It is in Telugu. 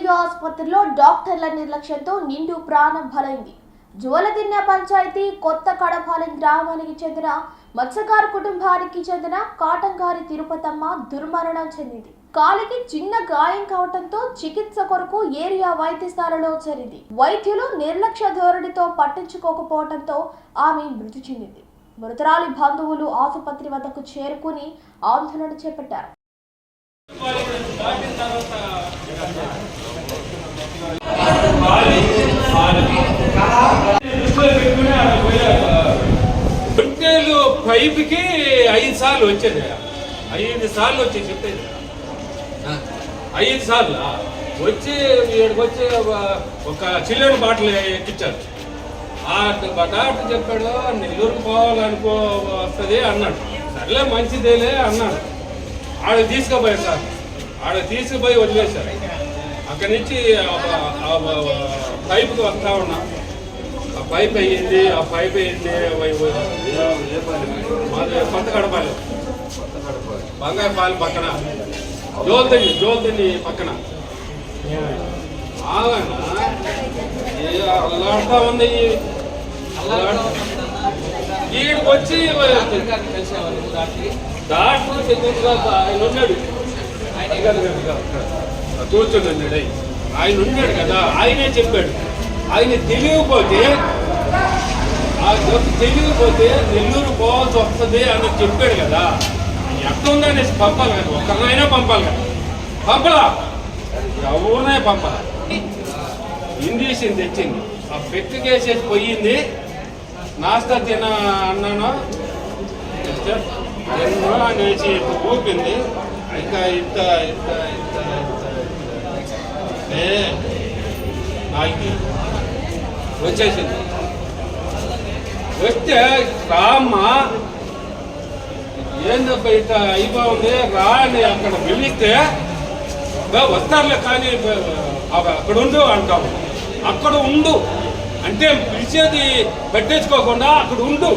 ఏరియా ఆసుపత్రిలో డాక్టర్ల నిర్లక్ష్యంతో నిండు ప్రాణం బలైంది. జువలదిన్న పంచాయతీ కొత్త కడపాలెం గ్రామానికి చెందిన మత్స్యకారు కుటుంబానికి చెందిన కాటంగారి తిరుపతమ్మ దుర్మరణం చెందింది. కాలికి చిన్న గాయం కావడంతో చికిత్స కొరకు ఏరియా వైద్యశాలలో చేరింది. వైద్యులు నిర్లక్ష్య ధోరణితో పట్టించుకోకపోవడంతో ఆమె మృతి చెందింది. మృతురాలి బంధువులు ఆసుపత్రి వద్దకు చేరుకుని ఆందోళన చేపట్టారు. పైపుకి 5 సార్లు వచ్చేది, 5 సార్లు వచ్చి చెప్పేది, 5 సార్లు వచ్చి వచ్చి ఒక చిల్లర బాటిల్ ఎక్కించారు. ఆ డాక్టర్ చెప్పాడు నెల్లూరుకు పోవాలనుకో వస్తుంది అన్నాడు. సర్లే మంచిదేలే అన్నాడు. ఆడ తీసుకుపోయారు సార్, ఆడ తీసుకుపోయి వదిలేశారు. అక్కడి నుంచి పైపుకి వస్తా ఉన్నా, ఆ పైప్ అయ్యింది, మాది కొత్త కడపాలి, బంగారపాలెం పక్కన జోల్దండి పక్కన అల్లాడుతా ఉంది. ఈడికి వచ్చి డాక్టర్ ఆయన ఉన్నాడు, కూర్చున్నాడు, ఆయన ఉన్నాడు కదా, ఆయనే చెప్పాడు. ఆయన తెలియకపోతే నెల్లూరు పోవాల్సి వస్తుంది అని చెప్పాడు కదా. ఎక్కడ ఉందనేసి పంపాలి కదా, ఒక్కరినైనా పంపాలి కదా. పంపలా, ఎవరినే పంపాలి. ఇంజక్షన్ తెచ్చింది, ఆ పెట్టుకేసేసి పోయింది. నాస్తా తిన అన్నాను అనేసి ఊపింది. ఇంకా ఇంత నాలుగు వచ్చేసింది. వస్తే రామ్మ ఏందబ్బా ఇట్ట అయిపోయింది రా అని అక్కడ పిలిస్తే వస్తారులే కానీ అక్కడ ఉండు అంటాము. అక్కడ ఉండు అంటే పిలిచేది పెట్టేసుకోకుండా అక్కడ ఉండు.